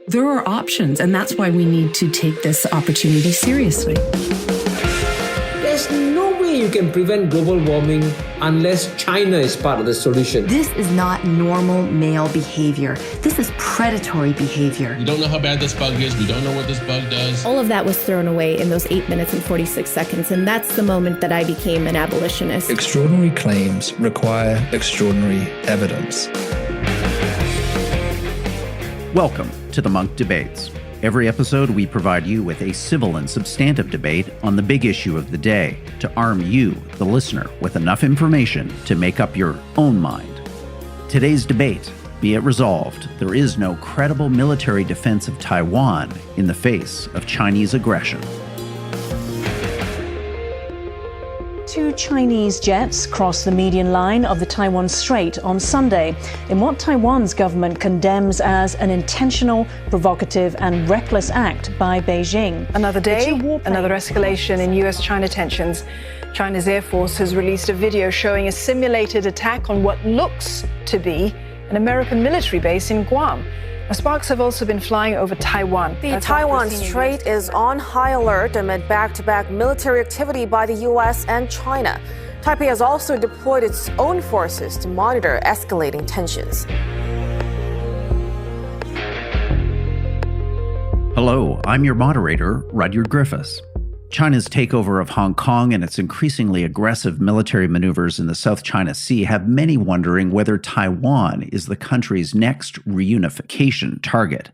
There are options, and that's why we need to take this opportunity seriously. There's no way you can prevent global warming unless China is part of the solution. This is not normal male behavior. This is predatory behavior. We don't know how bad this bug is. We don't know what this bug does. All of that was thrown away in those 8 minutes and 46 seconds, and that's the moment that I became an abolitionist. Extraordinary claims require extraordinary evidence. Welcome to the Munk Debates. Every episode, we provide you with a civil and substantive debate on the big issue of the day to arm you, the listener, with enough information to make up your own mind. Today's debate, be it resolved, there is no credible military defense of Taiwan in the face of Chinese aggression. Two Chinese jets crossed the median line of the Taiwan Strait on Sunday in what Taiwan's government condemns as an intentional, provocative and reckless act by Beijing. Another day, another escalation in US-China tensions. China's Air Force has released a video showing a simulated attack on what looks to be an American military base in Guam. Sparks have also been flying over Taiwan. The Taiwan Strait is on high alert amid back-to-back military activity by the U.S. and China. Taipei has also deployed its own forces to monitor escalating tensions. Hello, I'm your moderator, Rudyard Griffiths. China's takeover of Hong Kong and its increasingly aggressive military maneuvers in the South China Sea have many wondering whether Taiwan is the country's next reunification target.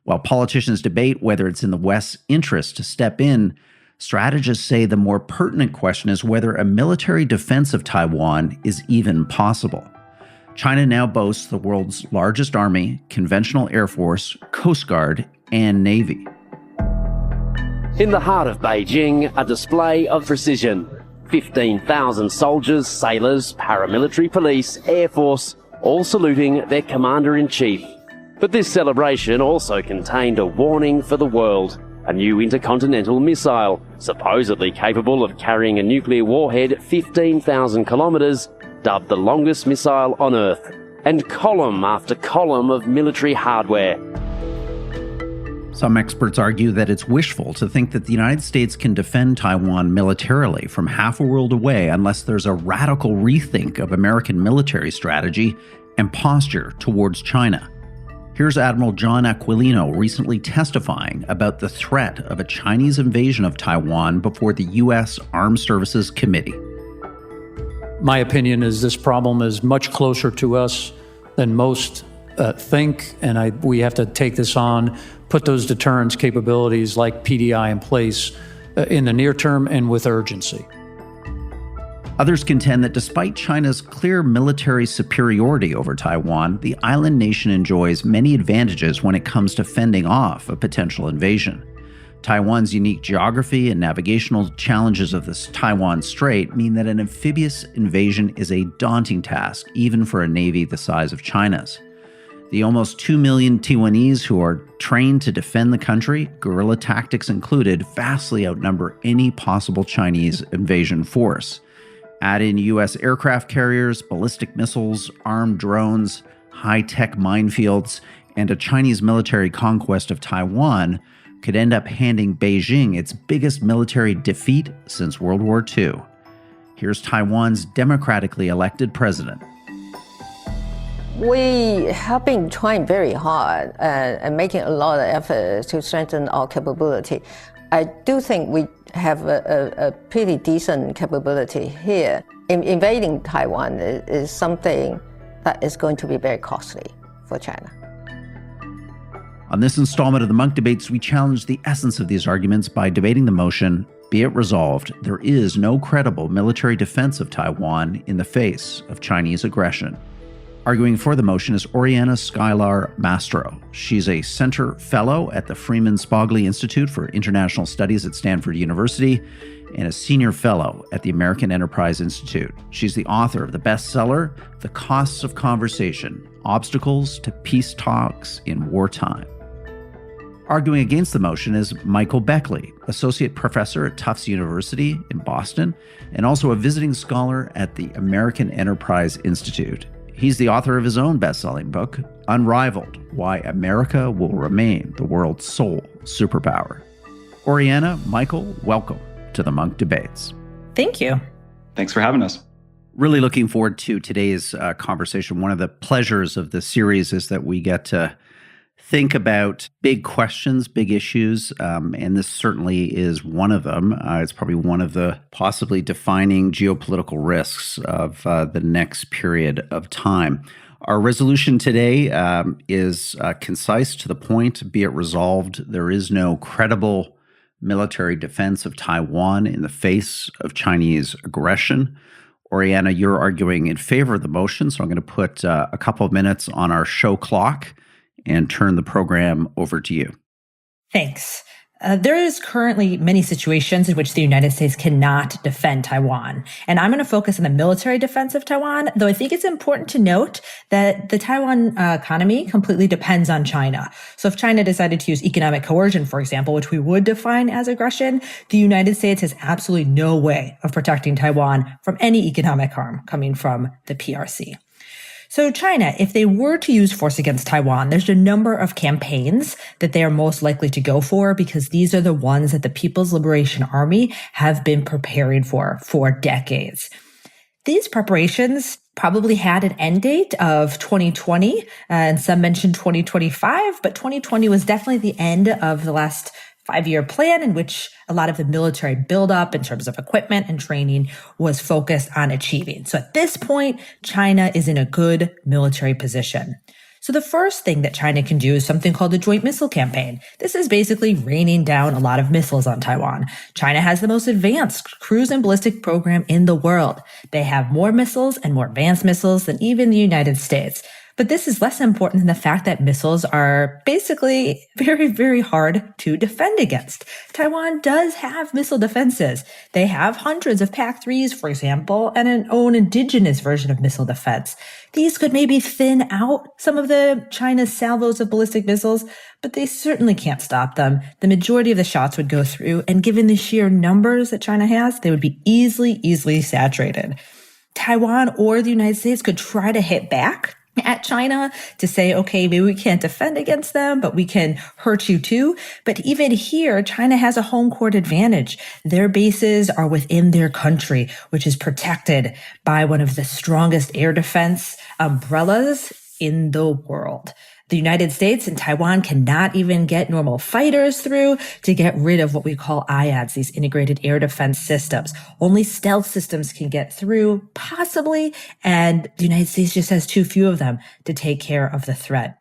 While politicians debate whether it's in the West's interest to step in, strategists say the more pertinent question is whether a military defense of Taiwan is even possible. China now boasts the world's largest army, conventional air force, coast guard, and navy. In the heart of Beijing, a display of precision. 15,000 soldiers, sailors, paramilitary police, air force, all saluting their commander-in-chief. But this celebration also contained a warning for the world. A new intercontinental missile, supposedly capable of carrying a nuclear warhead 15,000 kilometers, dubbed the longest missile on Earth. And column after column of military hardware. Some experts argue that it's wishful to think that the United States can defend Taiwan militarily from half a world away unless there's a radical rethink of American military strategy and posture towards China. Here's Admiral John Aquilino recently testifying about the threat of a Chinese invasion of Taiwan before the U.S. Armed Services Committee. My opinion is this problem is much closer to us than most think, and we have to take this on, put those deterrence capabilities like PDI in place in the near term and with urgency. Others contend that despite China's clear military superiority over Taiwan, the island nation enjoys many advantages when it comes to fending off a potential invasion. Taiwan's unique geography and navigational challenges of the Taiwan Strait mean that an amphibious invasion is a daunting task, even for a navy the size of China's. The almost 2 million Taiwanese who are trained to defend the country, guerrilla tactics included, vastly outnumber any possible Chinese invasion force. Add in U.S. aircraft carriers, ballistic missiles, armed drones, high-tech minefields, and a Chinese military conquest of Taiwan could end up handing Beijing its biggest military defeat since World War II. Here's Taiwan's democratically elected president. We have been trying very hard and making a lot of effort to strengthen our capability. I do think we have a pretty decent capability here. Invading Taiwan is something that is going to be very costly for China. On this installment of the Munk Debates, we challenge the essence of these arguments by debating the motion, be it resolved, there is no credible military defense of Taiwan in the face of Chinese aggression. Arguing for the motion is Oriana Skylar Mastro. She's a Center Fellow at the Freeman Spogli Institute for International Studies at Stanford University and a Senior Fellow at the American Enterprise Institute. She's the author of the bestseller, The Costs of Conversation, Obstacles to Peace Talks in Wartime. Arguing against the motion is Michael Beckley, Associate Professor at Tufts University in Boston, and also a visiting scholar at the American Enterprise Institute. He's the author of his own best-selling book, Unrivaled: Why America Will Remain the World's Sole Superpower. Oriana, Michael, welcome to the Munk Debates. Thank you. Thanks for having us. Really looking forward to today's conversation. One of the pleasures of the series is that we get to think about big questions, big issues, and this certainly is one of them. It's probably one of the possibly defining geopolitical risks of the next period of time. Our resolution today is concise, to the point: be it resolved, there is no credible military defense of Taiwan in the face of Chinese aggression. Oriana, you're arguing in favor of the motion, so I'm going to put a couple of minutes on our show clock and turn the program over to you. Thanks. There is currently many situations in which the United States cannot defend Taiwan. And I'm going to focus on the military defense of Taiwan, though I think it's important to note that the Taiwan economy completely depends on China. So if China decided to use economic coercion, for example, which we would define as aggression, the United States has absolutely no way of protecting Taiwan from any economic harm coming from the PRC. So China, if they were to use force against Taiwan, there's a number of campaigns that they are most likely to go for, because these are the ones that the People's Liberation Army have been preparing for decades. These preparations probably had an end date of 2020, and some mentioned 2025, but 2020 was definitely the end of the last 5-year plan, in which a lot of the military buildup in terms of equipment and training was focused on achieving. So at this point, China is in a good military position. So the first thing that China can do is something called the Joint Missile Campaign. This is basically raining down a lot of missiles on Taiwan. China has the most advanced cruise and ballistic program in the world. They have more missiles and more advanced missiles than even the United States. But this is less important than the fact that missiles are basically very, very hard to defend against. Taiwan does have missile defenses. They have hundreds of PAC-3s, for example, and an own indigenous version of missile defense. These could maybe thin out some of the China's salvos of ballistic missiles, but they certainly can't stop them. The majority of the shots would go through, and given the sheer numbers that China has, they would be easily saturated. Taiwan or the United States could try to hit back at China to say, okay, maybe we can't defend against them, but we can hurt you too. But even here, China has a home court advantage. Their bases are within their country, which is protected by one of the strongest air defense umbrellas in the world. The United States and Taiwan cannot even get normal fighters through to get rid of what we call IADS, these integrated air defense systems. Only stealth systems can get through, possibly, and the United States just has too few of them to take care of the threat.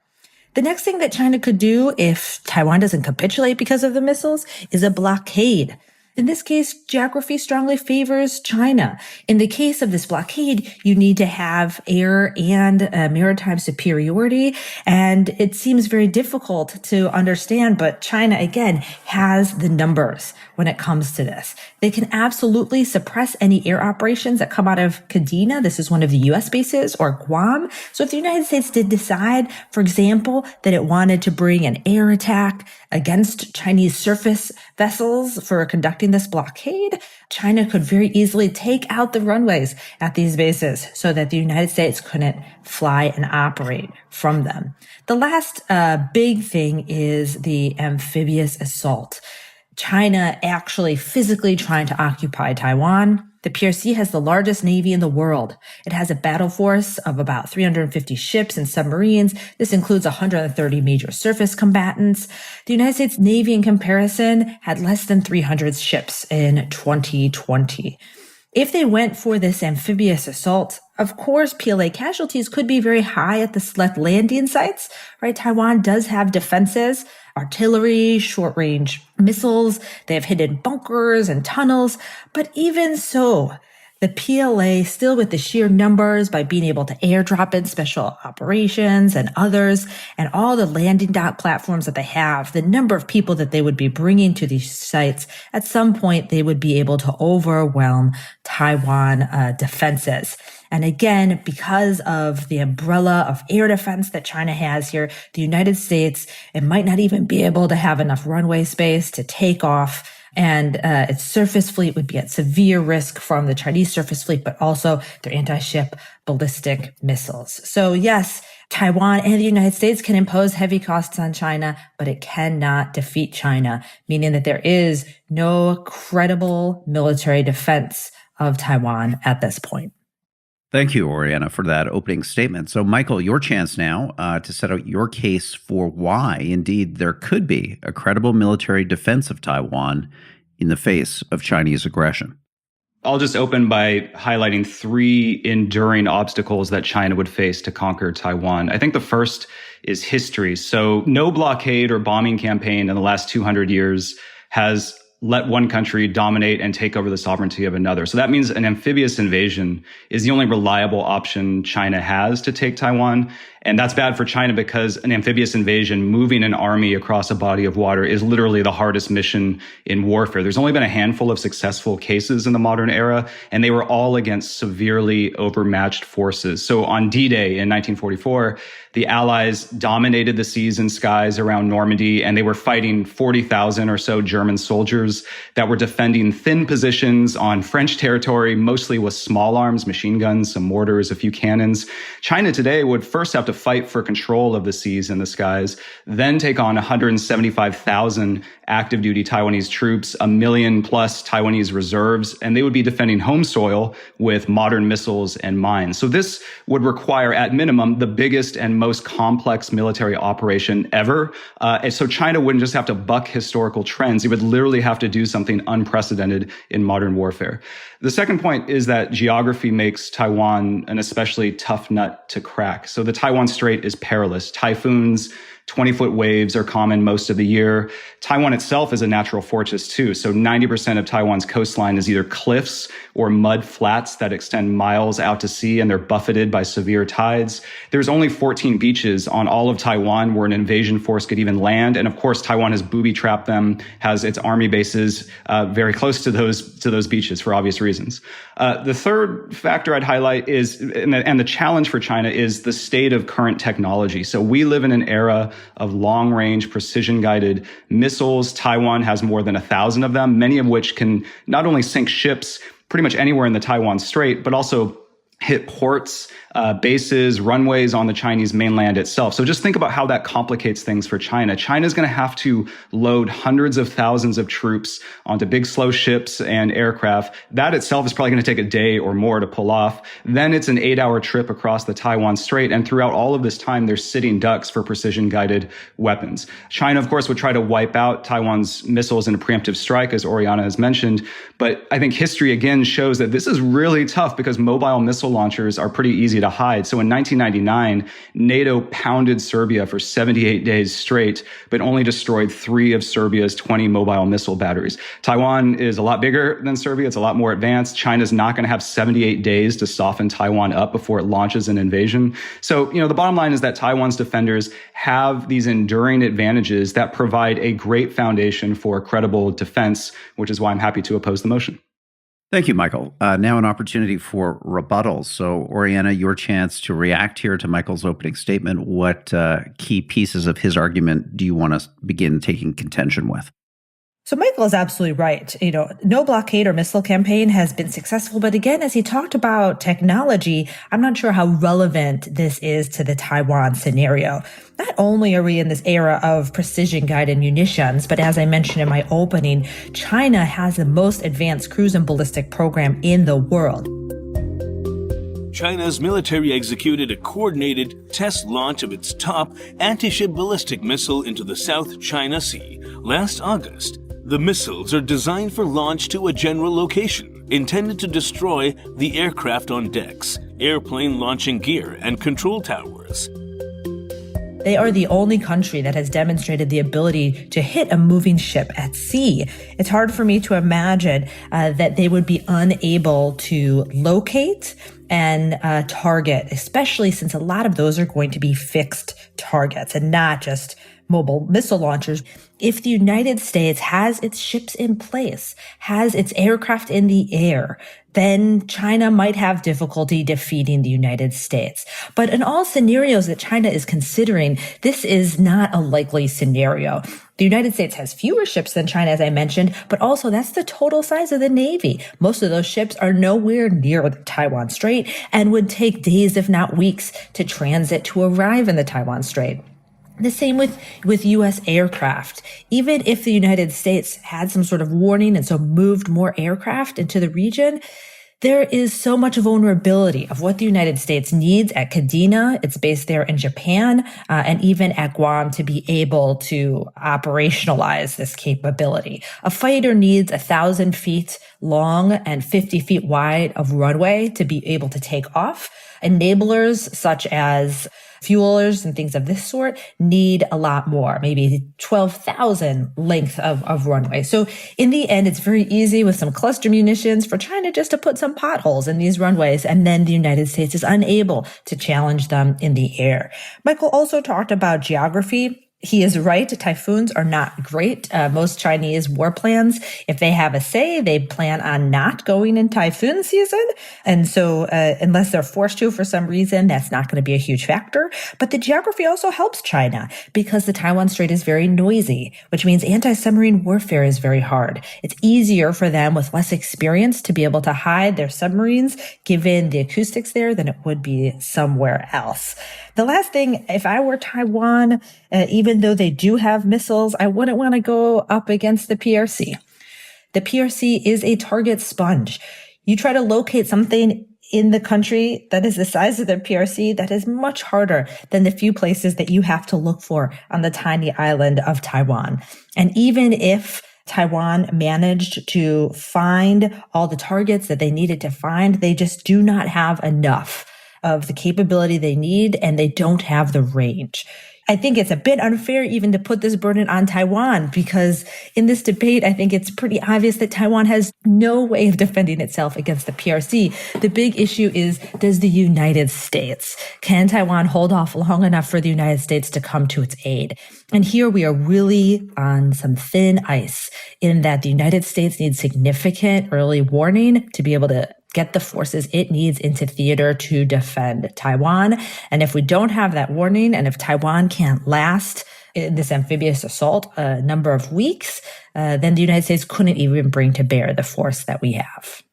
The next thing that China could do if Taiwan doesn't capitulate because of the missiles is a blockade. In this case, geography strongly favors China. In the case of this blockade, you need to have air and maritime superiority, and it seems very difficult to understand, but China, again, has the numbers when it comes to this. They can absolutely suppress any air operations that come out of Kadena. This is one of the U.S. bases, or Guam. So if the United States did decide, for example, that it wanted to bring an air attack against Chinese surface vessels for conducting this blockade, China could very easily take out the runways at these bases so that the United States couldn't fly and operate from them. The last big thing is the amphibious assault. China actually physically trying to occupy Taiwan. The PRC has the largest navy in the world. It has a battle force of about 350 ships and submarines. This includes 130 major surface combatants. The United States Navy, in comparison, had less than 300 ships in 2020. If they went for this amphibious assault, of course, PLA casualties could be very high at the select landing sites, right? Taiwan does have defenses, artillery, short-range missiles. They have hidden bunkers and tunnels. But even so, the PLA, still with the sheer numbers, by being able to airdrop in special operations and others, and all the landing dock platforms that they have, the number of people that they would be bringing to these sites, at some point they would be able to overwhelm Taiwan defenses. And again, because of the umbrella of air defense that China has here, the United States, it might not even be able to have enough runway space to take off And its surface fleet would be at severe risk from the Chinese surface fleet, but also their anti-ship ballistic missiles. So yes, Taiwan and the United States can impose heavy costs on China, but it cannot defeat China, meaning that there is no credible military defense of Taiwan at this point. Thank you, Oriana, for that opening statement. So, Michael, your chance now to set out your case for why, indeed, there could be a credible military defense of Taiwan in the face of Chinese aggression. I'll just open by highlighting 3 enduring obstacles that China would face to conquer Taiwan. I think the first is history. So no blockade or bombing campaign in the last 200 years has let one country dominate and take over the sovereignty of another. So that means an amphibious invasion is the only reliable option China has to take Taiwan. And that's bad for China because an amphibious invasion, moving an army across a body of water, is literally the hardest mission in warfare. There's only been a handful of successful cases in the modern era, and they were all against severely overmatched forces. So on D-Day in 1944, the Allies dominated the seas and skies around Normandy, and they were fighting 40,000 or so German soldiers that were defending thin positions on French territory, mostly with small arms, machine guns, some mortars, a few cannons. China today would first have to fight for control of the seas and the skies, then take on 175,000 active duty Taiwanese troops, 1 million plus Taiwanese reserves, and they would be defending home soil with modern missiles and mines. So this would require, at minimum, the biggest and most complex military operation ever. And so China wouldn't just have to buck historical trends. It would literally have to do something unprecedented in modern warfare. The second point is that geography makes Taiwan an especially tough nut to crack. So the Taiwan Strait is perilous. Typhoons, 20-foot waves are common most of the year. Taiwan itself is a natural fortress too. So 90% of Taiwan's coastline is either cliffs or mud flats that extend miles out to sea, and they're buffeted by severe tides. There's only 14 beaches on all of Taiwan where an invasion force could even land. And of course, Taiwan has booby-trapped them, has its army bases very close to those beaches for obvious reasons. The third factor I'd highlight is, and the challenge for China is the state of current technology. So we live in an era of long-range, precision-guided missiles. Taiwan has more than 1,000 of them, many of which can not only sink ships pretty much anywhere in the Taiwan Strait, but also hit ports, bases, runways on the Chinese mainland itself. So just think about how that complicates things for China. China's going to have to load hundreds of thousands of troops onto big, slow ships and aircraft. That itself is probably going to take a day or more to pull off. Then it's an 8-hour trip across the Taiwan Strait. And throughout all of this time, they're sitting ducks for precision-guided weapons. China, of course, would try to wipe out Taiwan's missiles in a preemptive strike, as Oriana has mentioned. But I think history, again, shows that this is really tough because mobile missile launchers are pretty easy to hide. So in 1999, NATO pounded Serbia for 78 days straight, but only destroyed 3 of Serbia's 20 mobile missile batteries. Taiwan is a lot bigger than Serbia. It's a lot more advanced. China's not going to have 78 days to soften Taiwan up before it launches an invasion. So, the bottom line is that Taiwan's defenders have these enduring advantages that provide a great foundation for credible defense, which is why I'm happy to oppose the motion. Thank you, Michael. Now an opportunity for rebuttals. So, Oriana, your chance to react here to Michael's opening statement. What key pieces of his argument do you want to begin taking contention with? So Michael is absolutely right. No blockade or missile campaign has been successful. But again, as he talked about technology, I'm not sure how relevant this is to the Taiwan scenario. Not only are we in this era of precision-guided munitions, but as I mentioned in my opening, China has the most advanced cruise and ballistic program in the world. China's military executed a coordinated test launch of its top anti-ship ballistic missile into the South China Sea last August. The missiles are designed for launch to a general location, intended to destroy the aircraft on decks, airplane launching gear, and control towers. They are the only country that has demonstrated the ability to hit a moving ship at sea. It's hard for me to imagine that they would be unable to locate and target, especially since a lot of those are going to be fixed targets and not just mobile missile launchers. If the United States has its ships in place, has its aircraft in the air, then China might have difficulty defeating the United States. But in all scenarios that China is considering, this is not a likely scenario. The United States has fewer ships than China, as I mentioned, but also that's the total size of the Navy. Most of those ships are nowhere near the Taiwan Strait and would take days, if not weeks, to transit to arrive in the Taiwan Strait. The same with U.S. aircraft. Even if the United States had some sort of warning and so moved more aircraft into the region, there is so much vulnerability of what the United States needs at Kadena, it's based there in Japan, and even at Guam to be able to operationalize this capability. A fighter needs 1,000 feet long and 50 feet wide of runway to be able to take off. Enablers such as fuelers and things of this sort need a lot more, maybe 12,000 length of runway. So in the end, it's very easy with some cluster munitions for China just to put some potholes in these runways, and then the United States is unable to challenge them in the air. Michael also talked about geography. He is right. Typhoons are not great. Most Chinese war plans, if they have a say, they plan on not going in typhoon season. And so unless they're forced to for some reason, that's not going to be a huge factor. But the geography also helps China because the Taiwan Strait is very noisy, which means anti-submarine warfare is very hard. It's easier for them with less experience to be able to hide their submarines given the acoustics there than it would be somewhere else. The last thing, if I were Taiwan, even though they do have missiles, I wouldn't want to go up against the PRC. The PRC is a target sponge. You try to locate something in the country that is the size of the PRC, that is much harder than the few places that you have to look for on the tiny island of Taiwan. And even if Taiwan managed to find all the targets that they needed to find, they just do not have enough of the capability they need, and they don't have the range. I think it's a bit unfair even to put this burden on Taiwan because in this debate, I think it's pretty obvious that Taiwan has no way of defending itself against the PRC. The big issue is, does the United States, can Taiwan hold off long enough for the United States to come to its aid? And here we are really on some thin ice in that the United States needs significant early warning to be able to get the forces it needs into theater to defend Taiwan. And if we don't have that warning, and if Taiwan can't last in this amphibious assault a number of weeks, then the United States couldn't even bring to bear the force that we have.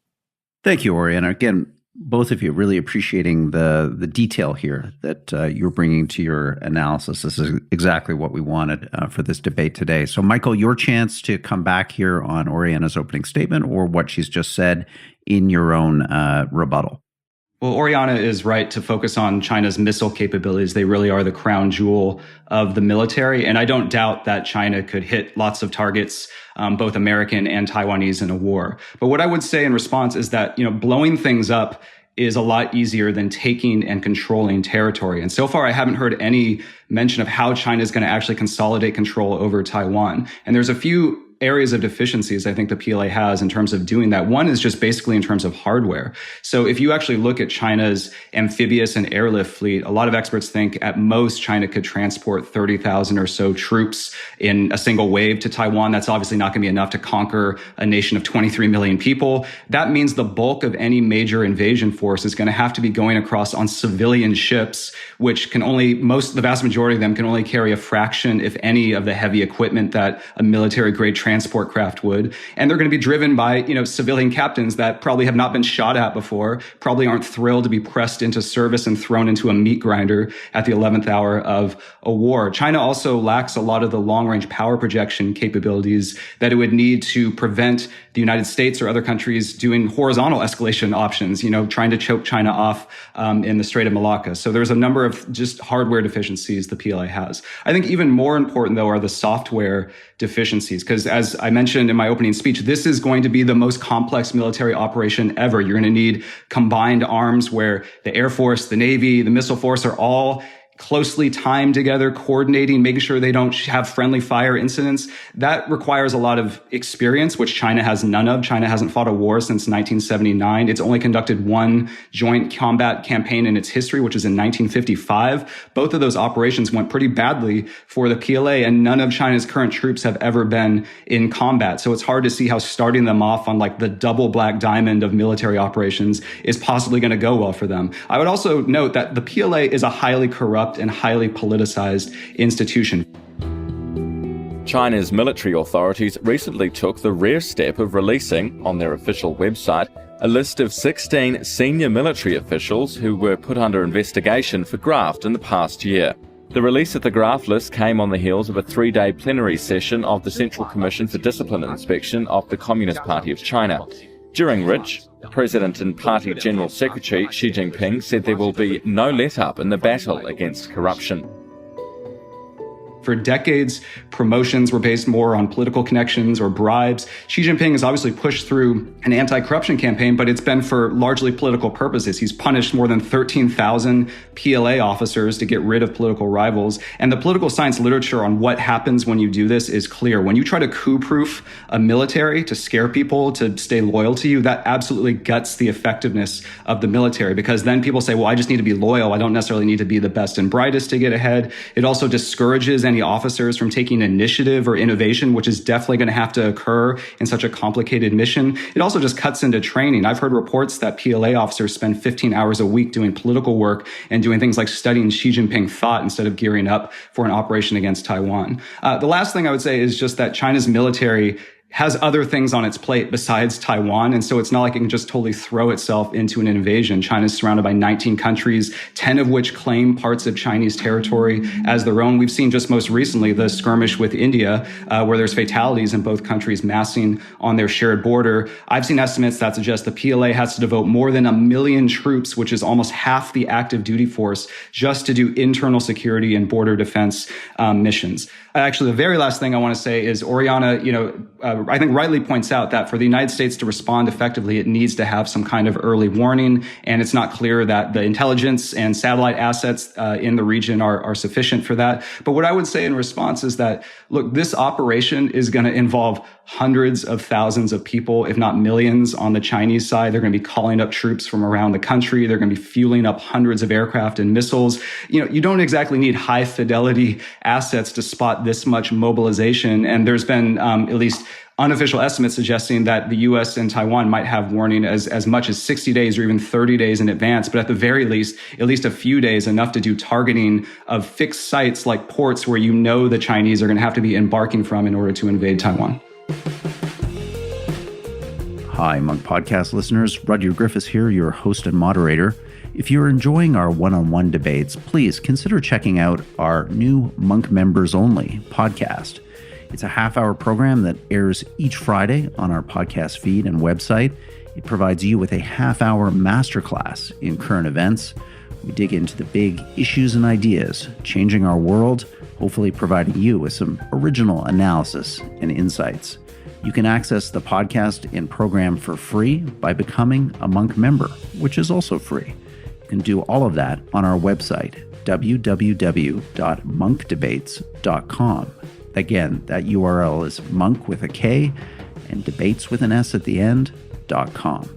Thank you, Oriana. Again, both of you really appreciating the detail here that you're bringing to your analysis. This is exactly what we wanted for this debate today. So, Michael, your chance to come back here on Oriana's opening statement or what she's just said in your own rebuttal. Well, Oriana is right to focus on China's missile capabilities. They really are the crown jewel of the military. And I don't doubt that China could hit lots of targets, both American and Taiwanese, in a war. But what I would say in response is that, blowing things up is a lot easier than taking and controlling territory. And so far, I haven't heard any mention of how China is going to actually consolidate control over Taiwan. And there's a few areas of deficiencies I think the PLA has in terms of doing that. One is just basically in terms of hardware. So if you actually look at China's amphibious and airlift fleet, a lot of experts think at most China could transport 30,000 or so troops in a single wave to Taiwan. That's obviously not going to be enough to conquer a nation of 23 million people. That means the bulk of any major invasion force is going to have to be going across on civilian ships, which the vast majority of them can only carry a fraction, if any, of the heavy equipment that a military-grade transport craft would. And they're going to be driven by, civilian captains that probably have not been shot at before, probably aren't thrilled to be pressed into service and thrown into a meat grinder at the 11th hour of a war. China also lacks a lot of the long-range power projection capabilities that it would need to prevent the United States or other countries doing horizontal escalation options, trying to choke China off in the Strait of Malacca. So there's a number of just hardware deficiencies the PLA has. I think even more important, though, are the software deficiencies, because as I mentioned in my opening speech, this is going to be the most complex military operation ever. You're going to need combined arms where the Air Force, the Navy, the Missile Force are all closely timed together, coordinating, making sure they don't have friendly fire incidents. That requires a lot of experience, which China has none of. China hasn't fought a war since 1979. It's only conducted one joint combat campaign in its history, which is in 1955. Both of those operations went pretty badly for the PLA, and none of China's current troops have ever been in combat. So it's hard to see how starting them off on the double black diamond of military operations is possibly going to go well for them. I would also note that the PLA is a highly corrupt and highly politicized institution. China's military authorities recently took the rare step of releasing, on their official website, a list of 16 senior military officials who were put under investigation for graft in the past year. The release of the graft list came on the heels of a 3-day plenary session of the Central Commission for Discipline Inspection of the Communist Party of China, during which President and Party General Secretary Xi Jinping said there will be no let-up in the battle against corruption. For decades, promotions were based more on political connections or bribes. Xi Jinping has obviously pushed through an anti-corruption campaign, but it's been for largely political purposes. He's punished more than 13,000 PLA officers to get rid of political rivals. And the political science literature on what happens when you do this is clear. When you try to coup-proof a military to scare people to stay loyal to you, that absolutely guts the effectiveness of the military, because then people say, well, I just need to be loyal. I don't necessarily need to be the best and brightest to get ahead. It also discourages any officers from taking initiative or innovation, which is definitely going to have to occur in such a complicated mission. It also just cuts into training. I've heard reports that PLA officers spend 15 hours a week doing political work and doing things like studying Xi Jinping thought instead of gearing up for an operation against Taiwan. The last thing I would say is just that China's military has other things on its plate besides Taiwan. And so it's not like it can just totally throw itself into an invasion. China's surrounded by 19 countries, 10 of which claim parts of Chinese territory as their own. We've seen just most recently the skirmish with India, where there's fatalities in both countries massing on their shared border. I've seen estimates that suggest the PLA has to devote more than 1 million troops, which is almost half the active duty force, just to do internal security and border defense missions. Actually, the very last thing I want to say is Oriana, I think rightly points out that for the United States to respond effectively, it needs to have some kind of early warning. And it's not clear that the intelligence and satellite assets in the region are sufficient for that. But what I would say in response is that, look, this operation is going to involve hundreds of thousands of people, if not millions, on the Chinese side. They're going to be calling up troops from around the country. They're going to be fueling up hundreds of aircraft and missiles. You don't exactly need high fidelity assets to spot this much mobilization. And there's been at least unofficial estimates suggesting that the U.S. and Taiwan might have warning as much as 60 days or even 30 days in advance. But at the very least, at least a few days, enough to do targeting of fixed sites like ports where the Chinese are going to have to be embarking from in order to invade Taiwan. Hi, Munk Podcast listeners. Rudyard Griffiths here, your host and moderator. If you're enjoying our one-on-one debates, please consider checking out our new Munk Members Only podcast. It's a half-hour program that airs each Friday on our podcast feed and website. It provides you with a half-hour masterclass in current events. We dig into the big issues and ideas changing our world, hopefully providing you with some original analysis and insights. You can access the podcast and program for free by becoming a Munk member, which is also free. You can do all of that on our website, www.munkdebates.com. Again, that URL is Munk with a K and debates with an S at the end.com.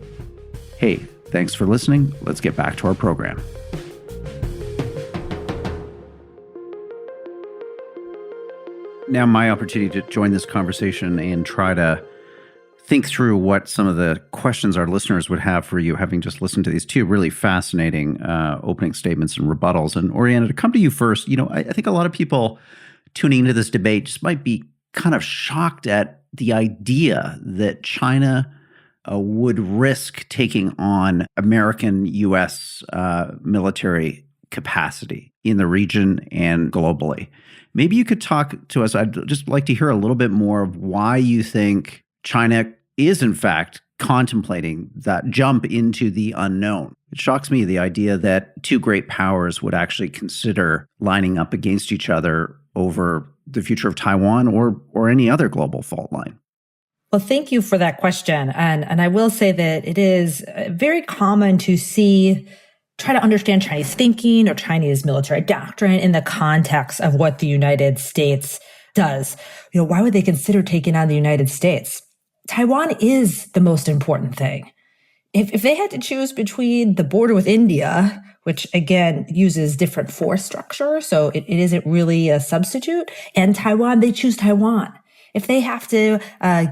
Hey, thanks for listening. Let's get back to our program. Now, my opportunity to join this conversation and try to think through what some of the questions our listeners would have for you, having just listened to these two really fascinating opening statements and rebuttals. And Oriana, to come to you first, I think a lot of people tuning into this debate just might be kind of shocked at the idea that China would risk taking on American U.S. military capacity in the region and globally. Maybe you could talk to us. I'd just like to hear a little bit more of why you think China is, in fact, contemplating that jump into the unknown. It shocks me, the idea that two great powers would actually consider lining up against each other over the future of Taiwan or any other global fault line. Well, thank you for that question. And I will say that it is very common to try to understand Chinese thinking or Chinese military doctrine in the context of what the United States does. Why would they consider taking on the United States? Taiwan is the most important thing. If they had to choose between the border with India, which again uses different force structure, so it isn't really a substitute, and Taiwan, they choose Taiwan. If they have to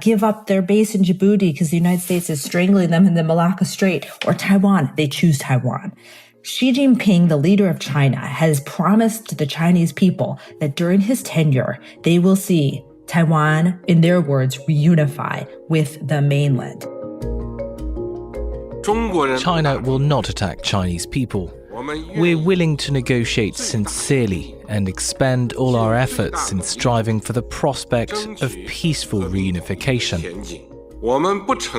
give up their base in Djibouti because the United States is strangling them in the Malacca Strait, or Taiwan, they choose Taiwan. Xi Jinping, the leader of China, has promised to the Chinese people that during his tenure, they will see Taiwan, in their words, reunify with the mainland. China will not attack Chinese people. We're willing to negotiate sincerely and expend all our efforts in striving for the prospect of peaceful reunification.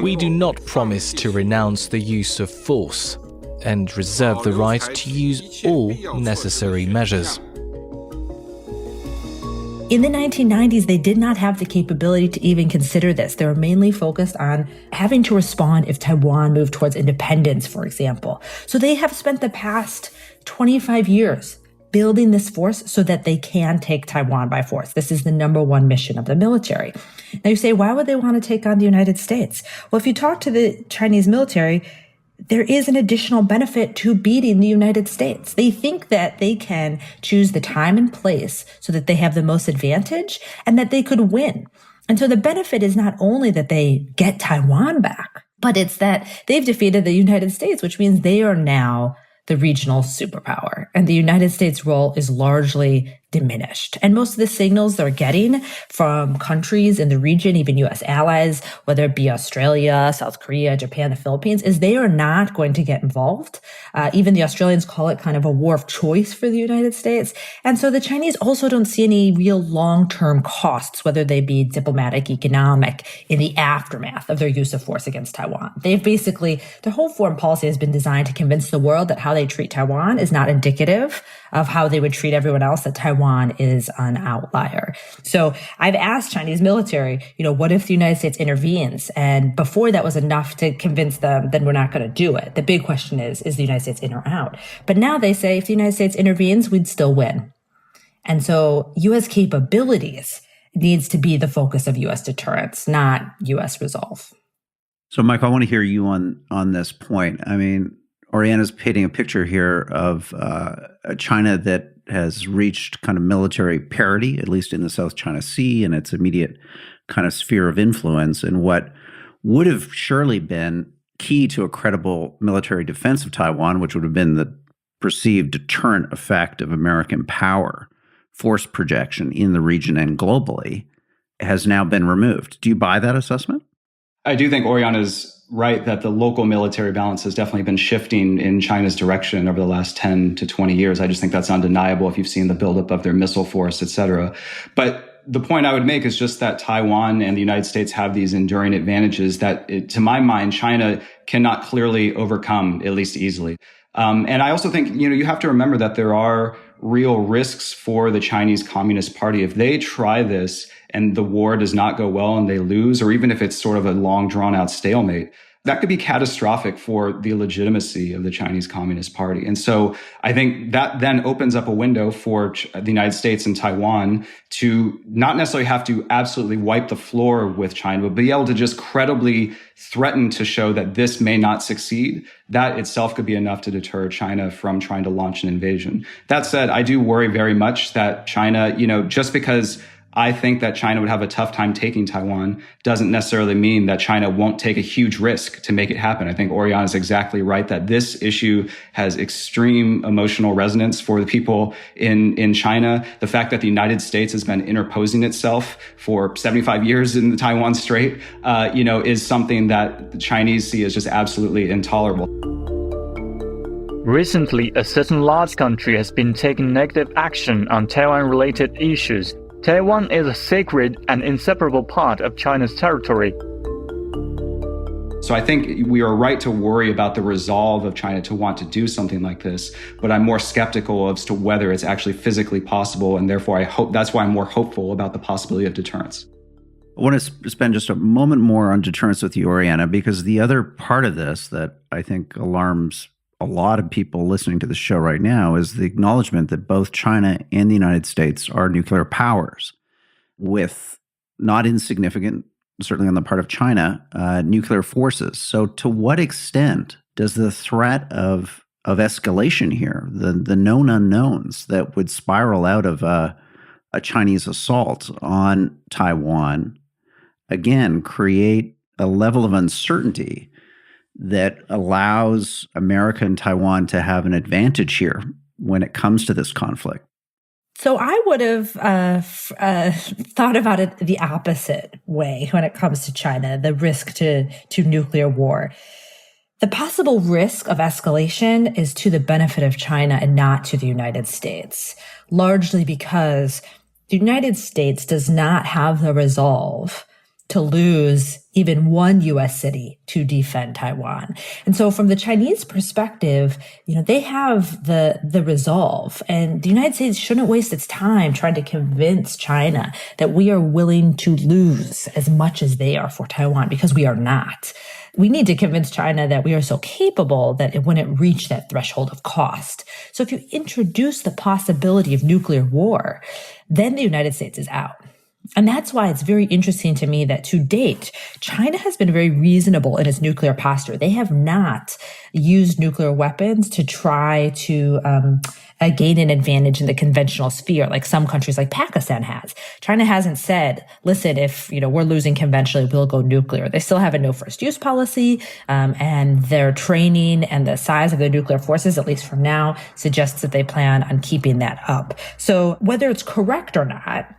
We do not promise to renounce the use of force and reserve the right to use all necessary measures. In the 1990s, they did not have the capability to even consider this. They were mainly focused on having to respond if Taiwan moved towards independence, for example. So they have spent the past 25 years building this force so that they can take Taiwan by force. This is the number one mission of the military. Now you say, why would they want to take on the United States? Well, if you talk to the Chinese military, there is an additional benefit to beating the United States. They think that they can choose the time and place so that they have the most advantage and that they could win. And so the benefit is not only that they get Taiwan back, but it's that they've defeated the United States, which means they are now the regional superpower. And the United States' role is largely diminished. And most of the signals they're getting from countries in the region, even U.S. allies, whether it be Australia, South Korea, Japan, the Philippines, is they are not going to get involved. Even the Australians call it kind of a war of choice for the United States. And so the Chinese also don't see any real long-term costs, whether they be diplomatic, economic, in the aftermath of their use of force against Taiwan. They've basically, their whole foreign policy has been designed to convince the world that how they treat Taiwan is not indicative of how they would treat everyone else, that Taiwan is an outlier. So I've asked Chinese military, what if the United States intervenes? And before that was enough to convince them, then we're not going to do it. The big question is the United States in or out? But now they say if the United States intervenes, we'd still win. And so U.S. capabilities needs to be the focus of U.S. deterrence, not U.S. resolve. So, Mike, I want to hear you on this point. I mean, Oriana's painting a picture here of a China that has reached kind of military parity, at least in the South China Sea and its immediate kind of sphere of influence, and what would have surely been key to a credible military defense of Taiwan, which would have been the perceived deterrent effect of American power, force projection in the region and globally, has now been removed. Do you buy that assessment? I do think Oriana's right that the local military balance has definitely been shifting in China's direction over the last 10 to 20 years. I just think that's undeniable if you've seen the buildup of their missile force, et cetera. But the point I would make is just that Taiwan and the United States have these enduring advantages that, to my mind, China cannot clearly overcome, at least easily. And I also think, you have to remember that there are real risks for the Chinese Communist Party. If they try this and the war does not go well and they lose, or even if it's sort of a long drawn out stalemate, that could be catastrophic for the legitimacy of the Chinese Communist Party. And so I think that then opens up a window for the United States and Taiwan to not necessarily have to absolutely wipe the floor with China, but be able to just credibly threaten to show that this may not succeed. That itself could be enough to deter China from trying to launch an invasion. That said, I do worry very much that China, just because I think that China would have a tough time taking Taiwan doesn't necessarily mean that China won't take a huge risk to make it happen. I think Oriana is exactly right that this issue has extreme emotional resonance for the people in China. The fact that the United States has been interposing itself for 75 years in the Taiwan Strait, is something that the Chinese see as just absolutely intolerable. Recently, a certain large country has been taking negative action on Taiwan-related issues. Taiwan is a sacred and inseparable part of China's territory. So I think we are right to worry about the resolve of China to want to do something like this, but I'm more skeptical as to whether it's actually physically possible, and therefore that's why I'm more hopeful about the possibility of deterrence. I want to spend just a moment more on deterrence with you, Oriana, because the other part of this that I think alarms a lot of people listening to the show right now is the acknowledgement that both China and the United States are nuclear powers with not insignificant, certainly on the part of China, nuclear forces. So to what extent does the threat of escalation here, the known unknowns that would spiral out of a Chinese assault on Taiwan, again, create a level of uncertainty that allows America and Taiwan to have an advantage here when it comes to this conflict? So I would have thought about it the opposite way when it comes to China, the risk to nuclear war. The possible risk of escalation is to the benefit of China and not to the United States, largely because the United States does not have the resolve to lose even one U.S. city to defend Taiwan. And so from the Chinese perspective, they have the resolve, and the United States shouldn't waste its time trying to convince China that we are willing to lose as much as they are for Taiwan, because we are not. We need to convince China that we are so capable that it wouldn't reach that threshold of cost. So if you introduce the possibility of nuclear war, then the United States is out. And that's why it's very interesting to me that to date, China has been very reasonable in its nuclear posture. They have not used nuclear weapons to try to gain an advantage in the conventional sphere, like some countries like Pakistan has. China hasn't said, listen, if we're losing conventionally, we'll go nuclear. They still have a no first use policy, and their training and the size of their nuclear forces, at least for now, suggests that they plan on keeping that up. So whether it's correct or not,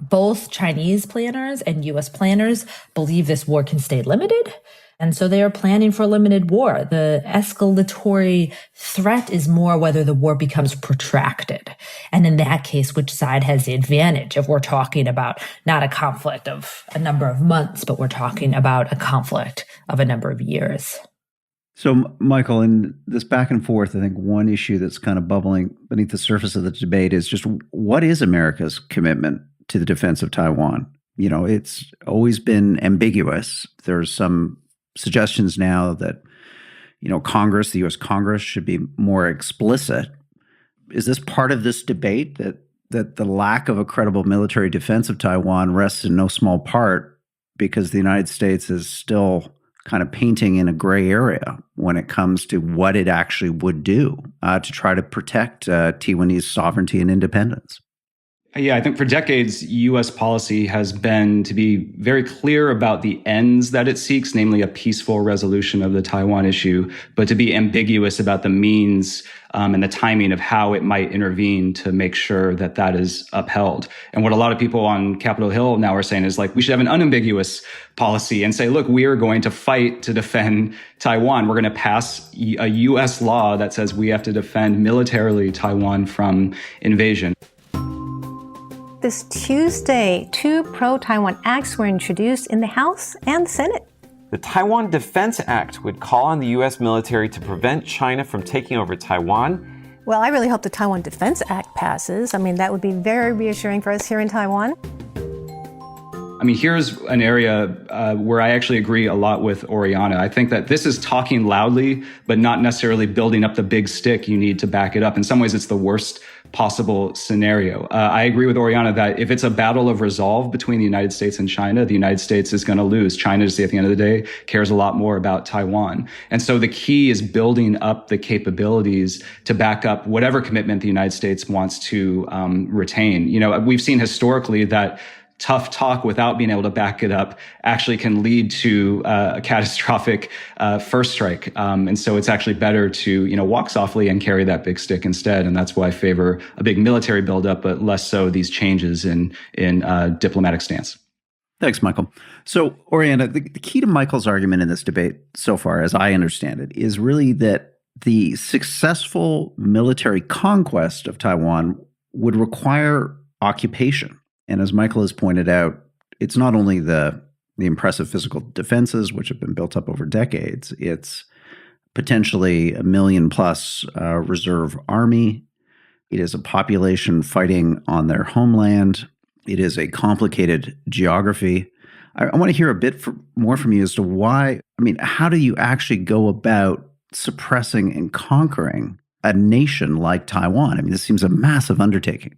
both Chinese planners and U.S. planners believe this war can stay limited. And so they are planning for a limited war. The escalatory threat is more whether the war becomes protracted. And in that case, which side has the advantage if we're talking about not a conflict of a number of months, but we're talking about a conflict of a number of years. So, Michael, in this back and forth, I think one issue that's kind of bubbling beneath the surface of the debate is just what is America's commitment to the defense of Taiwan? It's always been ambiguous. There's some suggestions now that, Congress, the U.S. Congress, should be more explicit. Is this part of this debate that the lack of a credible military defense of Taiwan rests in no small part because the United States is still kind of painting in a gray area when it comes to what it actually would do to try to protect Taiwanese sovereignty and independence? Yeah, I think for decades, U.S. policy has been to be very clear about the ends that it seeks, namely a peaceful resolution of the Taiwan issue, but to be ambiguous about the means and the timing of how it might intervene to make sure that that is upheld. And what a lot of people on Capitol Hill now are saying is we should have an unambiguous policy and say, look, we are going to fight to defend Taiwan. We're going to pass a U.S. law that says we have to defend militarily Taiwan from invasion. This Tuesday, 2 pro-Taiwan acts were introduced in the House and the Senate. The Taiwan Defense Act would call on the U.S. military to prevent China from taking over Taiwan. Well, I really hope the Taiwan Defense Act passes. That would be very reassuring for us here in Taiwan. Here's an area where I actually agree a lot with Oriana. I think that this is talking loudly, but not necessarily building up the big stick you need to back it up. In some ways, it's the worst possible scenario. I agree with Oriana that if it's a battle of resolve between the United States and China, the United States is going to lose. China, at the end of the day, cares a lot more about Taiwan. And so the key is building up the capabilities to back up whatever commitment the United States wants to retain. We've seen historically that tough talk without being able to back it up actually can lead to a catastrophic first strike. And so it's actually better to, walk softly and carry that big stick instead. And that's why I favor a big military buildup, but less so these changes in diplomatic stance. Thanks, Michael. So, Oriana, the key to Michael's argument in this debate so far, as I understand it, is really that the successful military conquest of Taiwan would require occupation. And as Michael has pointed out, it's not only the impressive physical defenses, which have been built up over decades, it's potentially 1 million plus reserve army. It is a population fighting on their homeland. It is a complicated geography. I want to hear a bit more from you as to why, how do you actually go about suppressing and conquering a nation like Taiwan? This seems a massive undertaking.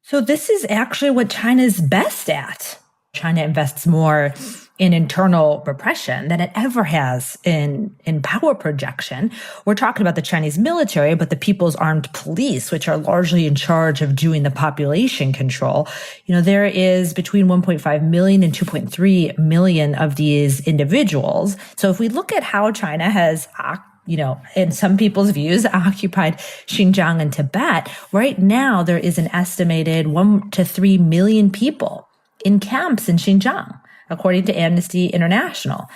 So this is actually what China's best at. China invests more in internal repression than it ever has in power projection. We're talking about the Chinese military, but the People's Armed Police, which are largely in charge of doing the population control. There is between 1.5 million and 2.3 million of these individuals. So if we look at how China has in some people's views, occupied Xinjiang and Tibet. Right now, there is an estimated 1 to 3 million people in camps in Xinjiang, according to Amnesty International.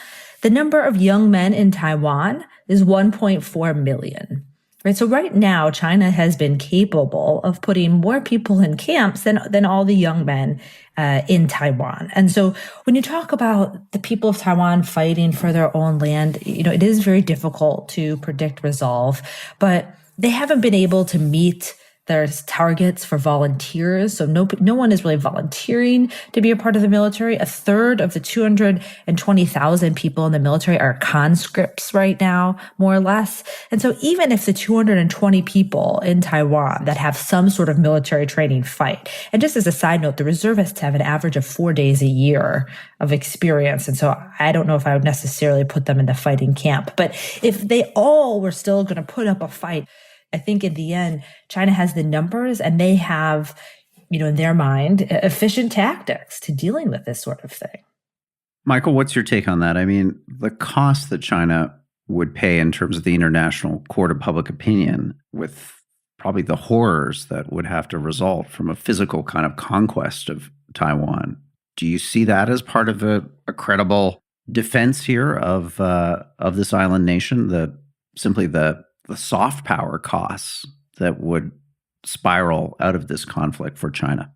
The number of young men in Taiwan is 1.4 million. Right. So right now, China has been capable of putting more people in camps than all the young men in Taiwan. And so when you talk about the people of Taiwan fighting for their own land, it is very difficult to predict resolve, but they haven't been able to meet their targets for volunteers. So no one is really volunteering to be a part of the military. A third of the 220,000 people in the military are conscripts right now, more or less. And so even if the 220 people in Taiwan that have some sort of military training fight, and just as a side note, the reservists have an average of 4 days a year of experience. And so I don't know if I would necessarily put them in the fighting camp. But if they all were still going to put up a fight, I think in the end, China has the numbers and they have, in their mind, efficient tactics to dealing with this sort of thing. Michael, what's your take on that? I mean, the cost that China would pay in terms of the International Court of Public Opinion, with probably the horrors that would have to result from a physical kind of conquest of Taiwan. Do you see that as part of a credible defense here of this island nation, the soft power costs that would spiral out of this conflict for China?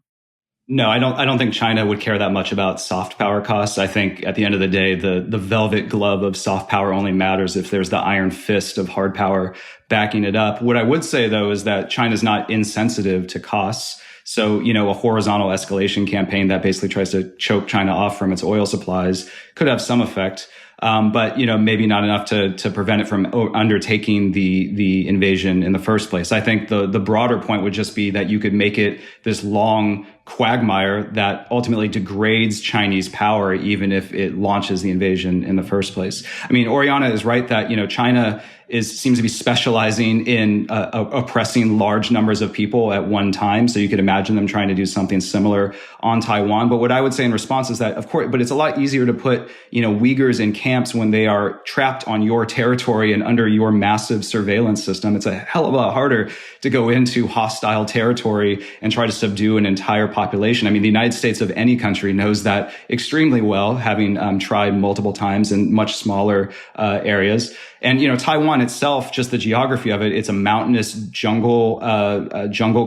No, I don't think China would care that much about soft power costs. I think at the end of the day, the velvet glove of soft power only matters if there's the iron fist of hard power backing it up. What I would say, though, is that China's not insensitive to costs. So, a horizontal escalation campaign that basically tries to choke China off from its oil supplies could have some effect. But, maybe not enough to prevent it from undertaking the invasion in the first place. I think the broader point would just be that you could make it this long quagmire that ultimately degrades Chinese power, even if it launches the invasion in the first place. I mean, Oriana is right that, China seems to be specializing in oppressing large numbers of people at one time. So you could imagine them trying to do something similar on Taiwan. But what I would say in response is that, of course, but it's a lot easier to put, Uyghurs in camps when they are trapped on your territory and under your massive surveillance system. It's a hell of a lot harder to go into hostile territory and try to subdue an entire population. I mean, the United States of any country knows that extremely well, having tried multiple times in much smaller areas. And, Taiwan itself, just the geography of it, it's a mountainous jungle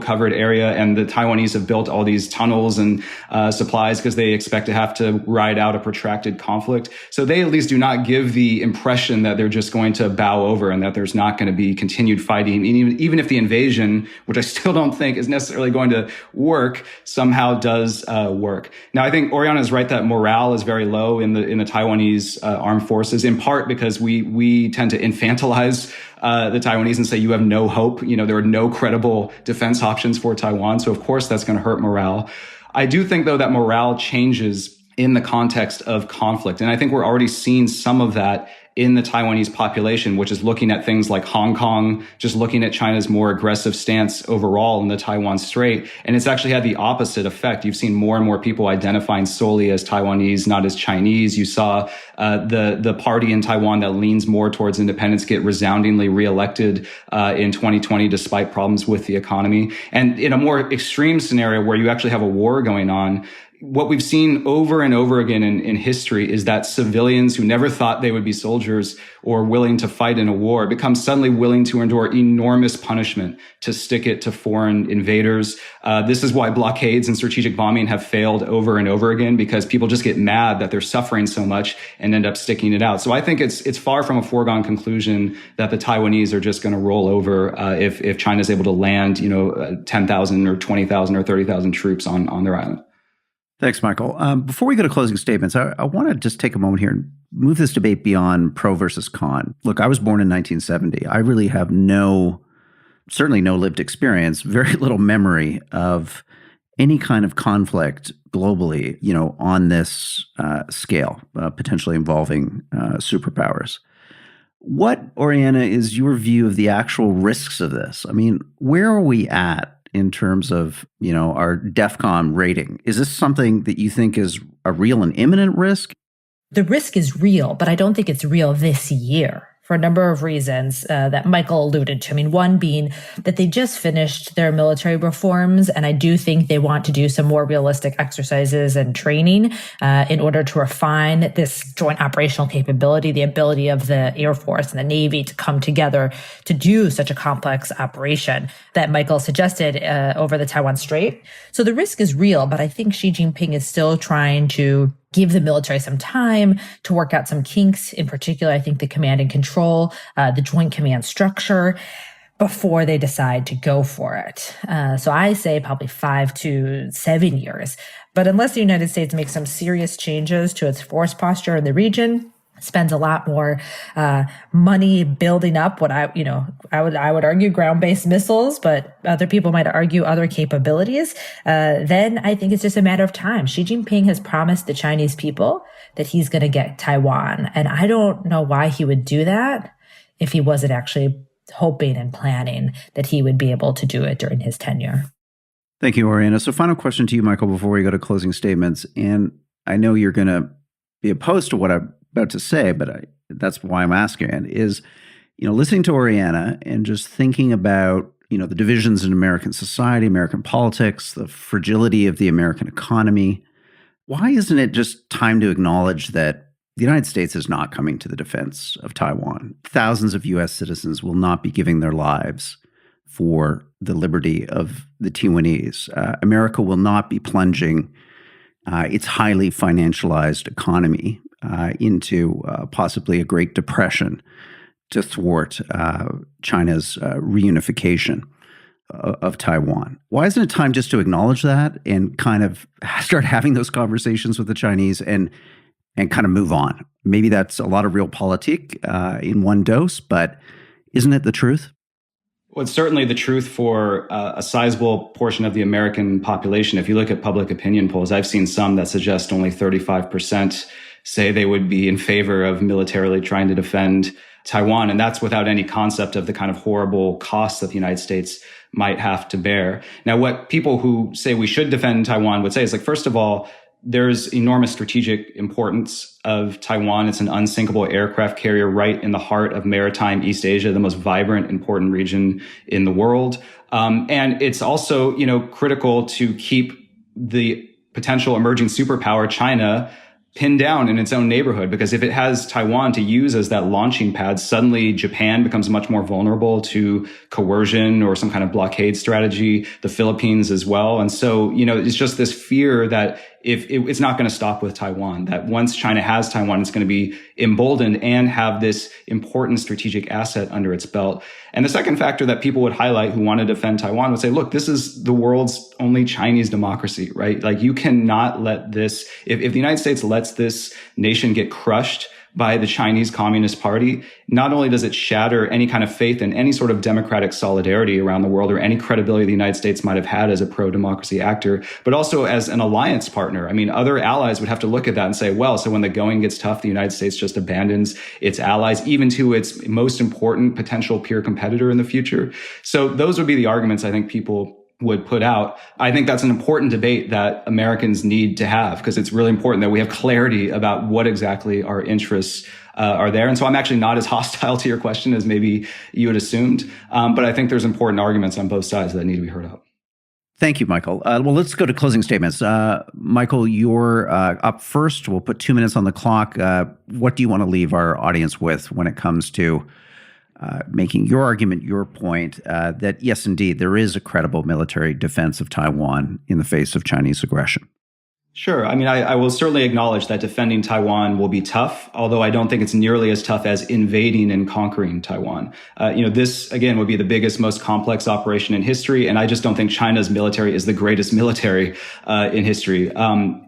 covered area. And the Taiwanese have built all these tunnels and supplies because they expect to have to ride out a protracted conflict. So they at least do not give the impression that they're just going to bow over and that there's not going to be continued fighting, even if the invasion, which I still don't think is necessarily going to work, somehow does work. Now, I think Oriana is right that morale is very low in the Taiwanese armed forces, in part because we tend to infantilize the Taiwanese and say you have no hope. There are no credible defense options for Taiwan. So, of course, that's going to hurt morale. I do think, though, that morale changes in the context of conflict. And I think we're already seeing some of that in the Taiwanese population, which is looking at things like Hong Kong, just looking at China's more aggressive stance overall in the Taiwan Strait. And it's actually had the opposite effect. You've seen more and more people identifying solely as Taiwanese, not as Chinese. You saw the party in Taiwan that leans more towards independence get resoundingly reelected in 2020, despite problems with the economy. And in a more extreme scenario where you actually have a war going on, what we've seen over and over again in history is that civilians who never thought they would be soldiers or willing to fight in a war become suddenly willing to endure enormous punishment to stick it to foreign invaders. This is why blockades and strategic bombing have failed over and over again, because people just get mad that they're suffering so much and end up sticking it out. So I think it's far from a foregone conclusion that the Taiwanese are just going to roll over if China's able to land 10,000 or 20,000 or 30,000 troops on their island. Thanks, Michael. Before we go to closing statements, I want to just take a moment here and move this debate beyond pro versus con. Look, I was born in 1970. I really have certainly no lived experience, very little memory of any kind of conflict globally, on this scale, potentially involving superpowers. What, Oriana, is your view of the actual risks of this? I mean, where are we at in terms of, our DEFCON rating? Is this something that you think is a real and imminent risk? The risk is real, but I don't think it's real this year. for a number of reasons that Michael alluded to. I mean, one being that they just finished their military reforms, and I do think they want to do some more realistic exercises and training in order to refine this joint operational capability, the ability of the Air Force and the Navy to come together to do such a complex operation that Michael suggested over the Taiwan Strait. So the risk is real, but I think Xi Jinping is still trying to give the military some time to work out some kinks. In particular, I think the command and control, the joint command structure, before they decide to go for it. So I say probably 5 to 7 years. But unless the United States makes some serious changes to its force posture in the region, spends a lot more money building up what I would argue ground-based missiles, but other people might argue other capabilities, then I think it's just a matter of time. Xi Jinping has promised the Chinese people that he's going to get Taiwan. And I don't know why he would do that if he wasn't actually hoping and planning that he would be able to do it during his tenure. Thank you, Oriana. So final question to you, Michael, before we go to closing statements. And I know you're going to be opposed to what I'm about to say, but that's why I'm asking it, is, listening to Oriana and just thinking about, the divisions in American society, American politics, the fragility of the American economy. Why isn't it just time to acknowledge that the United States is not coming to the defense of Taiwan? Thousands of U.S. citizens will not be giving their lives for the liberty of the Taiwanese. America will not be plunging its highly financialized economy into possibly a Great Depression to thwart China's reunification of Taiwan. Why isn't it time just to acknowledge that and kind of start having those conversations with the Chinese and kind of move on? Maybe that's a lot of realpolitik in one dose, but isn't it the truth? Well, it's certainly the truth for a sizable portion of the American population. If you look at public opinion polls, I've seen some that suggest only 35% say they would be in favor of militarily trying to defend Taiwan. And that's without any concept of the kind of horrible costs that the United States might have to bear. Now, what people who say we should defend Taiwan would say is, first of all, there's enormous strategic importance of Taiwan. It's an unsinkable aircraft carrier right in the heart of maritime East Asia, the most vibrant, important region in the world. And it's also, critical to keep the potential emerging superpower, China, pinned down in its own neighborhood, because if it has Taiwan to use as that launching pad, suddenly Japan becomes much more vulnerable to coercion or some kind of blockade strategy, the Philippines as well. And so, it's just this fear that it's not going to stop with Taiwan, that once China has Taiwan, it's going to be emboldened and have this important strategitic asset under its belt. And the second factor that people would highlight who want to defend Taiwan would say, look, this is the world's only Chinese democracy, right? You cannot let this, if the United States lets this nation get crushed by the Chinese Communist Party, not only does it shatter any kind of faith in any sort of democratic solidarity around the world or any credibility the United States might have had as a pro-democracy actor, but also as an alliance partner. I mean, other allies would have to look at that and say, well, so when the going gets tough, the United States just abandons its allies, even to its most important potential peer competitor in the future. So those would be the arguments I think people would put out. I think that's an important debate that Americans need to have, because it's really important that we have clarity about what exactly our interests are there. And so I'm actually not as hostile to your question as maybe you had assumed. But I think there's important arguments on both sides that need to be heard out. Thank you, Michael. Well, let's go to closing statements. Michael, you're up first. We'll put 2 minutes on the clock. What do you want to leave our audience with when it comes to making your argument, your point, that yes, indeed, there is a credible military defense of Taiwan in the face of Chinese aggression? Sure. I mean, I will certainly acknowledge that defending Taiwan will be tough, although I don't think it's nearly as tough as invading and conquering Taiwan. This, again, would be the biggest, most complex operation in history, and I just don't think China's military is the greatest military in history.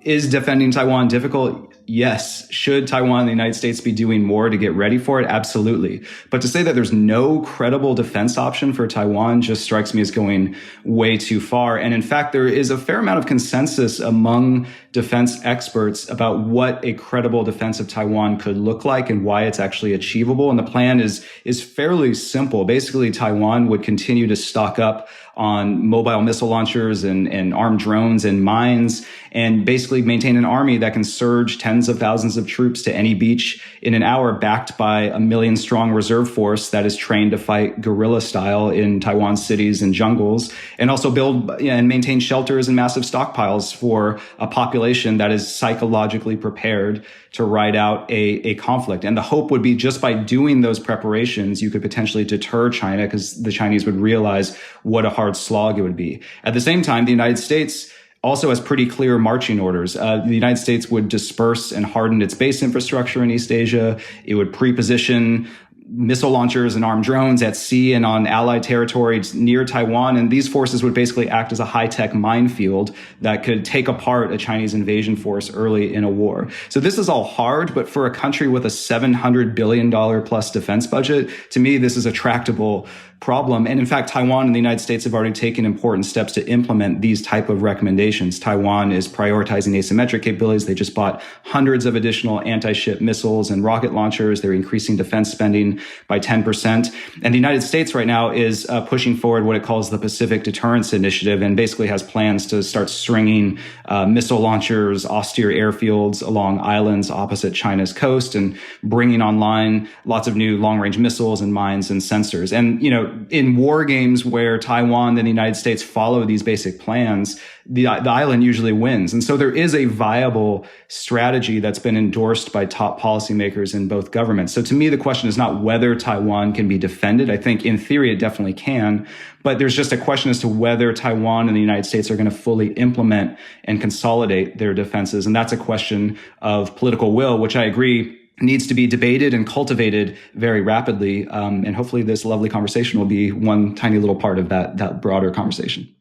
Is defending Taiwan difficult? Yes. Should Taiwan and the United States be doing more to get ready for it? Absolutely. But to say that there's no credible defense option for Taiwan just strikes me as going way too far. And in fact, there is a fair amount of consensus among defense experts about what a credible defense of Taiwan could look like and why it's actually achievable. And the plan is fairly simple. Basically, Taiwan would continue to stock up on mobile missile launchers and armed drones and mines. and basically maintain an army that can surge tens of thousands of troops to any beach in an hour, backed by a 1 million strong reserve force that is trained to fight guerrilla style in Taiwan's cities and jungles, and also build and maintain shelters and massive stockpiles for a population that is psychologically prepared to ride out a conflict. And the hope would be just by doing those preparations, you could potentially deter China, because the Chinese would realize what a hard slog it would be. At the same time, the United States also has pretty clear marching orders. The United States would disperse and harden its base infrastructure in East Asia. It would pre-position missile launchers and armed drones at sea and on allied territory near Taiwan. And these forces would basically act as a high-tech minefield that could take apart a Chinese invasion force early in a war. So this is all hard, but for a country with a $700 billion plus defense budget, to me, this is a tractable problem. And in fact, Taiwan and the United States have already taken important steps to implement these type of recommendations. Taiwan is prioritizing asymmetric capabilities. They just bought hundreds of additional anti-ship missiles and rocket launchers. They're increasing defense spending by 10%. And the United States right now is pushing forward what it calls the Pacific Deterrence Initiative, and basically has plans to start stringing missile launchers, austere airfields along islands opposite China's coast, and bringing online lots of new long-range missiles and mines and sensors. And, you know, in war games where Taiwan and the United States follow these basic plans, the island usually wins. And so there is a viable strategy that's been endorsed by top policymakers in both governments. So to me, the question is not whether Taiwan can be defended. I think in theory, it definitely can. But there's just a question as to whether Taiwan and the United States are going to fully implement and consolidate their defenses. And that's a question of political will, which I agree needs to be debated and cultivated very rapidly. And hopefully this lovely conversation will be one tiny little part of that broader conversation.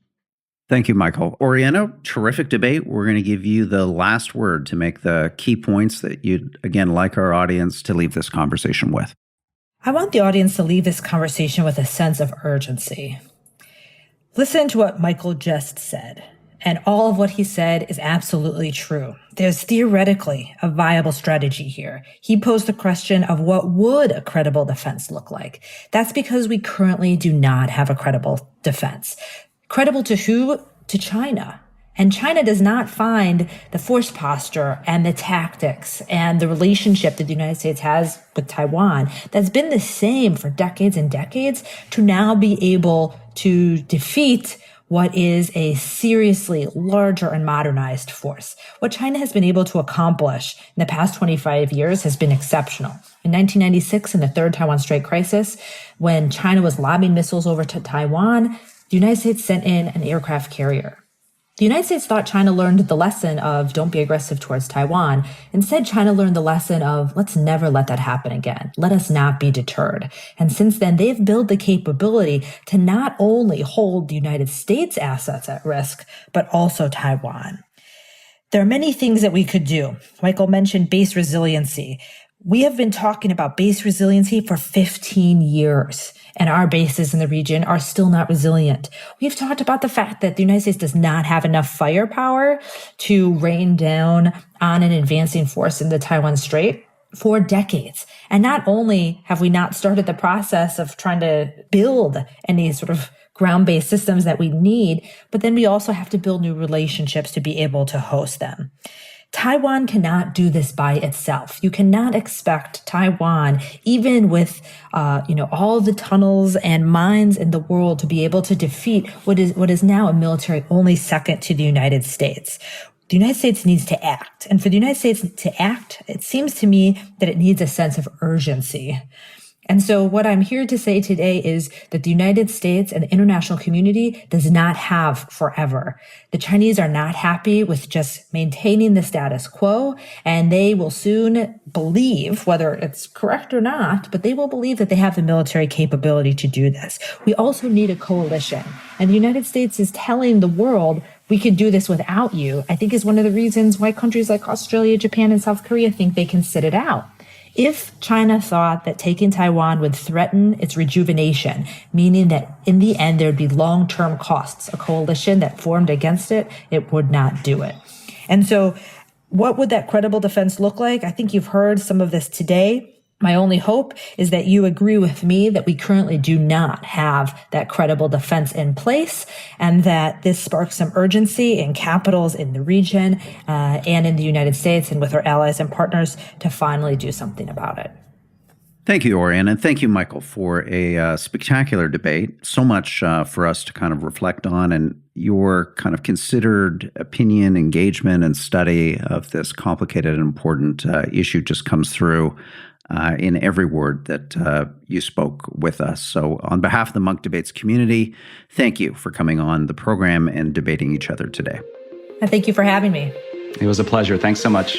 Thank you, Michael. Oriana, terrific debate. We're going to give you the last word to make the key points that you'd, again, like our audience to leave this conversation with. I want the audience to leave this conversation with a sense of urgency. Listen to what Michael just said. And all of what he said is absolutely true. There's theoretically a viable strategy here. He posed the question of what would a credible defense look like? That's because we currently do not have a credible defense. Credible to who? To China. And China does not find the force posture and the tactics and the relationship that the United States has with Taiwan that's been the same for decades and decades to now be able to defeat what is a seriously larger and modernized force. What China has been able to accomplish in the past 25 years has been exceptional. In 1996, in the third Taiwan Strait crisis, when China was lobbing missiles over to Taiwan, the United States sent in an aircraft carrier. The United States thought China learned the lesson of don't be aggressive towards Taiwan. Instead, China learned the lesson of let's never let that happen again. Let us not be deterred. And since then, they've built the capability to not only hold the United States assets at risk, but also Taiwan. There are many things that we could do. Michael mentioned base resiliency. We have been talking about base resiliency for 15 years. And our bases in the region are still not resilient. We've talked about the fact that the United States does not have enough firepower to rain down on an advancing force in the Taiwan Strait for decades. And not only have we not started the process of trying to build any sort of ground-based systems that we need, but then we also have to build new relationships to be able to host them. Taiwan cannot do this by itself. You cannot expect Taiwan, even with, all the tunnels and mines in the world, to be able to defeat what is now a military only second to the United States. The United States needs to act. And for the United States to act, it seems to me that it needs a sense of urgency. And so what I'm here to say today is that the United States and the international community does not have forever. The Chinese are not happy with just maintaining the status quo, and they will soon believe, whether it's correct or not, but they will believe that they have the military capability to do this. We also need a coalition. And the United States is telling the world, we can do this without you, I think is one of the reasons why countries like Australia, Japan, and South Korea think they can sit it out. If China thought that taking Taiwan would threaten its rejuvenation, meaning that in the end there would be long-term costs, a coalition that formed against it, it would not do it. And so what would that credible defense look like? I think you've heard some of this today. My only hope is that you agree with me that we currently do not have that credible defense in place, and that this sparks some urgency in capitals in the region and in the United States and with our allies and partners to finally do something about it. Thank you, Oriana, and thank you, Michael, for a spectacular debate. So much for us to kind of reflect on, and your kind of considered opinion, engagement, and study of this complicated and important issue just comes through in every word that you spoke with us. So on behalf of the Munk Debates community, thank you for coming on the program and debating each other today. And thank you for having me. It was a pleasure. Thanks so much.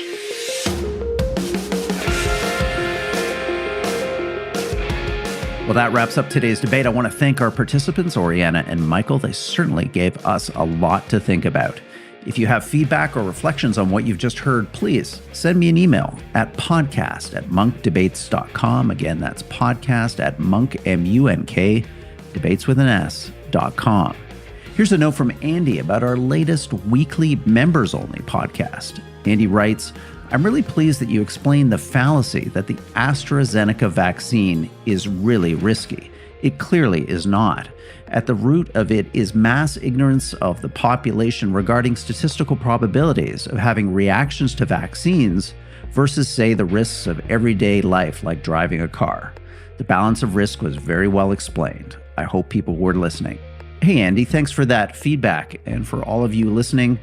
Well, that wraps up today's debate. I want to thank our participants, Oriana and Michael. They certainly gave us a lot to think about. If you have feedback or reflections on what you've just heard, please send me an email at podcast@munkdebates.com. Again, that's podcast@munk, M-U-N-K, debateswithans.com. Here's a note from Andy about our latest weekly members-only podcast. Andy writes, I'm really pleased that you explained the fallacy that the AstraZeneca vaccine is really risky. It clearly is not. At the root of it is mass ignorance of the population regarding statistical probabilities of having reactions to vaccines versus, say, the risks of everyday life like driving a car. The balance of risk was very well explained. I hope people were listening. Hey, Andy, thanks for that feedback. And for all of you listening,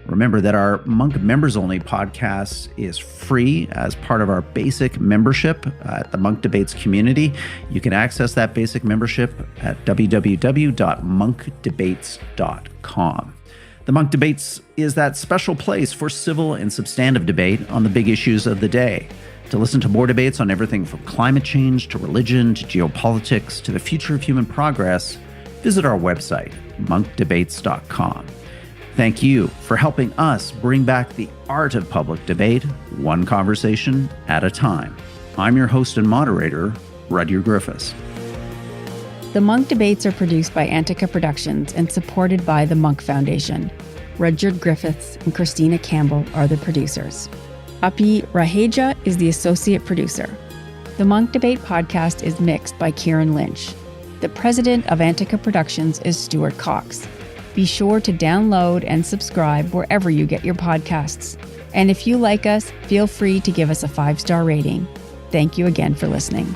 remember that our Munk Members Only podcast is free as part of our basic membership at the Munk Debates community. You can access that basic membership at www.munkdebates.com. The Munk Debates is that special place for civil and substantive debate on the big issues of the day. To listen to more debates on everything from climate change to religion to geopolitics to the future of human progress, visit our website, munkdebates.com. Thank you for helping us bring back the art of public debate, one conversation at a time. I'm your host and moderator, Rudyard Griffiths. The Munk Debates are produced by Antica Productions and supported by the Munk Foundation. Rudyard Griffiths and Christina Campbell are the producers. Api Raheja is the associate producer. The Munk Debate podcast is mixed by Kieran Lynch. The president of Antica Productions is Stuart Cox. Be sure to download and subscribe wherever you get your podcasts. And if you like us, feel free to give us a 5-star rating. Thank you again for listening.